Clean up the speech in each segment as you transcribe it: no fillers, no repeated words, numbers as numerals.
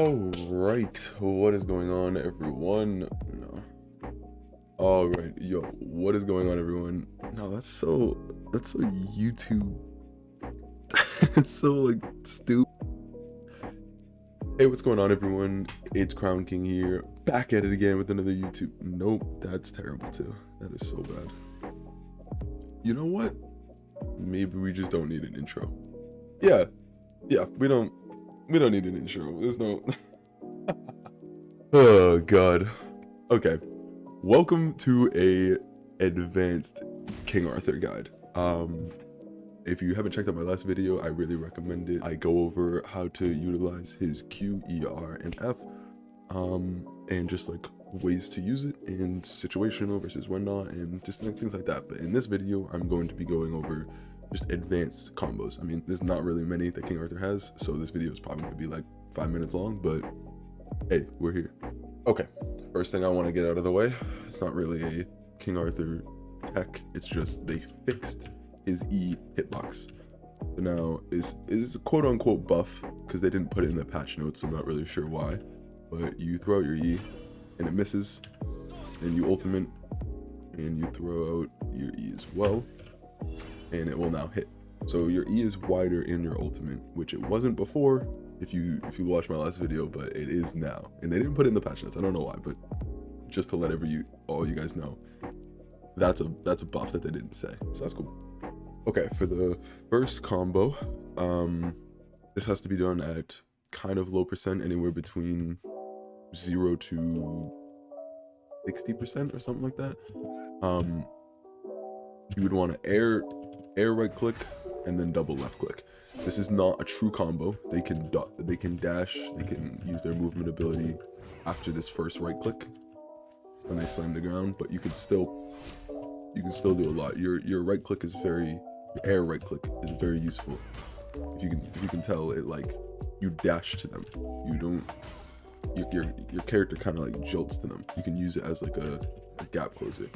All right, what is going on, everyone? No. All right, yo, what is going on, everyone? No, that's so YouTube. It's so like stupid. Hey, what's going on, everyone? It's Crown King here, back at it again with another YouTube. Nope, that's terrible too. That is so bad. You know what? Maybe we just don't need an intro. Yeah, we don't need an intro. There's no. Oh god. Okay. Welcome to a advanced King Arthur guide. If you haven't checked out my last video, I really recommend it. I go over how to utilize his Q, E, R, and F, and just like ways to use it in situational versus when not, and just like things like that. But in this video, I'm going to be going over just advanced combos. I mean, there's not really many that King Arthur has, so this video is probably going to be like 5 minutes long, but hey, we're here. Okay, first thing I want to get out of the way, it's not really a King Arthur tech, it's just they fixed his E hitbox. So now is a quote unquote buff because they didn't put it in the patch notes, so I'm not really sure why, but you throw out your E and it misses, and you ultimate and you throw out your E as well, and it will now hit. So your E is wider in your ultimate, which it wasn't before if you watched my last video, but it is now, and they didn't put it in the patch notes. I don't know why, but just to let all you guys know, that's a buff that they didn't say, so that's cool. Okay, for the first combo, this has to be done at kind of low percent, anywhere between 0 to 60% or something like that. You would want to air right click and then double left click. This is not a true combo. They can dash, they can use their movement ability after this first right click when they slam the ground, but you can still do a lot. Your right click is your air right click is very useful. If you can tell, it like you dash to them. You don't, your character kind of like jolts to them. You can use it as like a gap closer.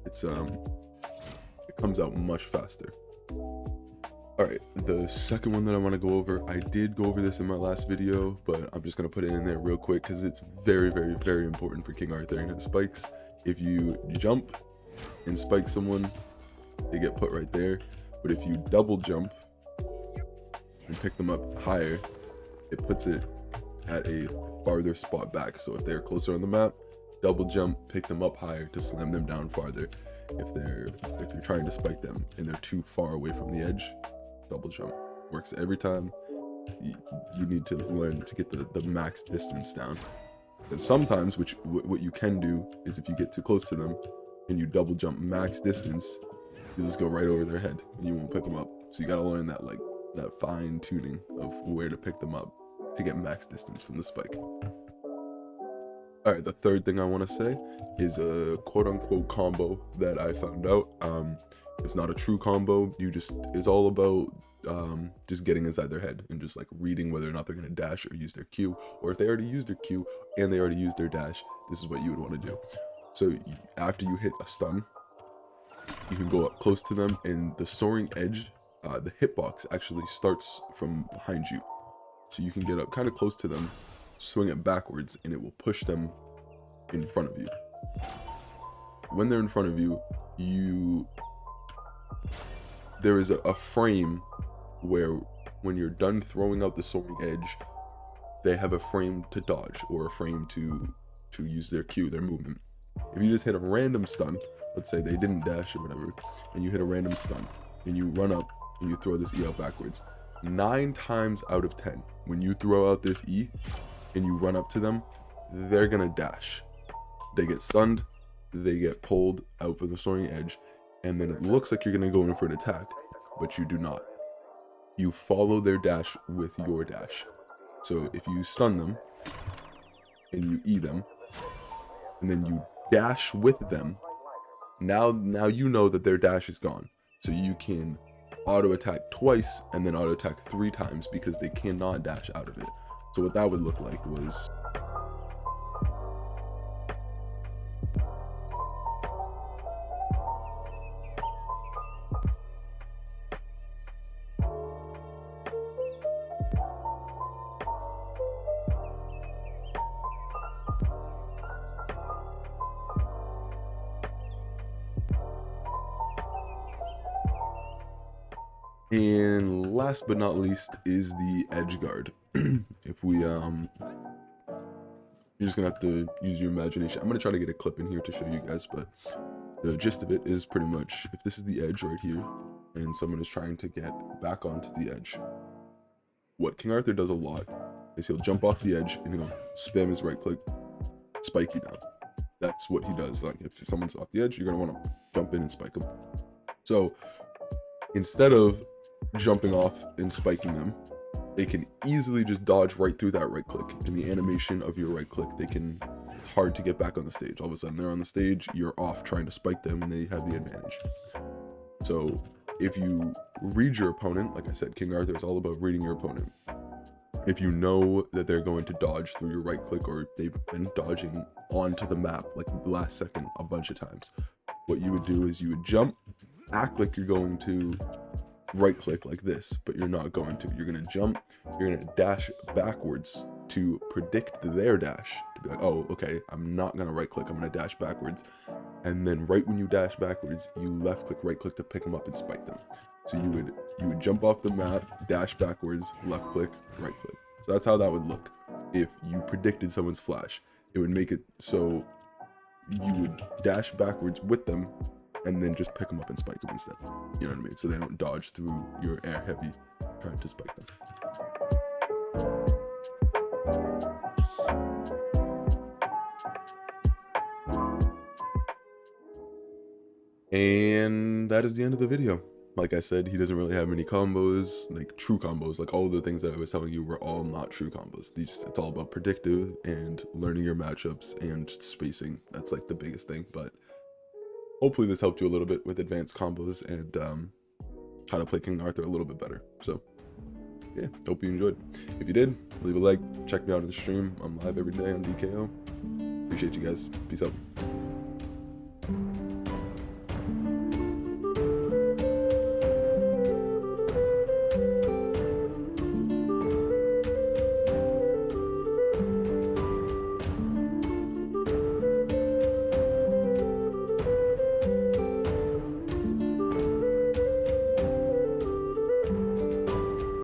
It comes out much faster. All right, the second one that I want to go over, I did go over this in my last video, but I'm just gonna put it in there real quick because it's very, very, very important for King Arthur and his spikes. If you jump and spike someone, they get put right there. But if you double jump and pick them up higher, it puts it at a farther spot back. So if they're closer on the map, double jump, pick them up higher to slam them down farther. If you're trying to spike them and they're too far away from the edge, double jump works every time. You need to learn to get the max distance down. And sometimes, what you can do is if you get too close to them and you double jump max distance, you just go right over their head and you won't pick them up. So you gotta learn that fine tuning of where to pick them up to get max distance from the spike. All right, the third thing I want to say is a quote unquote combo that I found out. It's not a true combo. It's all about just getting inside their head and just like reading whether or not they're going to dash or use their Q, or if they already used their Q and they already used their dash, this is what you would want to do. So after you hit a stun, you can go up close to them, and the soaring edge, the hitbox actually starts from behind you. So you can get up kind of close to them, swing it backwards, and it will push them in front of you. When they're in front of you, there is a frame where when you're done throwing out the soaring edge, they have a frame to dodge or a frame to use their Q, their movement. If you just hit a random stun, let's say they didn't dash or whatever, and you hit a random stun and you run up and you throw this E out backwards, 9 times out of 10, when you throw out this E and you run up to them, they're gonna dash. They get stunned, they get pulled out for the soaring edge, and then it looks like you're gonna go in for an attack, but you do not. You follow their dash with your dash. So if you stun them and you E them, and then you dash with them, now you know that their dash is gone. So you can auto attack twice and then auto attack 3 times because they cannot dash out of it. So what that would look like was And last but not least is the edge guard. If we you're just gonna have to use your imagination. I'm gonna try to get a clip in here to show you guys, but the gist of it is pretty much, if this is the edge right here and someone is trying to get back onto the edge, what King Arthur does a lot is he'll jump off the edge and he'll spam his right click, spike you down. That's what he does. Like, if someone's off the edge, you're gonna want to jump in and spike them. So instead of jumping off and spiking them, they can easily just dodge right through that right click. In the animation of your right click, it's hard to get back on the stage. All of a sudden they're on the stage, you're off trying to spike them, and they have the advantage. So if you read your opponent, like I said, King Arthur is all about reading your opponent. If you know that they're going to dodge through your right click, or they've been dodging onto the map like the last second a bunch of times, what you would do is you would jump, act like you're going to right click like this, but you're not going to. You're gonna jump, you're gonna dash backwards to predict their dash, to be like, oh, okay, I'm not gonna right click, I'm gonna dash backwards. And then right when you dash backwards, you left click, right click to pick them up and spike them. So you would jump off the map, dash backwards, left click, right click. So that's how that would look if you predicted someone's flash. It would make it so you would dash backwards with them and then just pick them up and spike them instead. You know what I mean? So they don't dodge through your air heavy trying to spike them. And that is the end of the video. Like I said, he doesn't really have many combos, like true combos. Like all of the things that I was telling you were all not true combos. It's all about predictive and learning your matchups and spacing. That's like the biggest thing. But hopefully this helped you a little bit with advanced combos and how to play King Arthur a little bit better. So yeah, hope you enjoyed. If you did, leave a like, check me out on the stream. I'm live every day on DKO. Appreciate you guys. Peace out.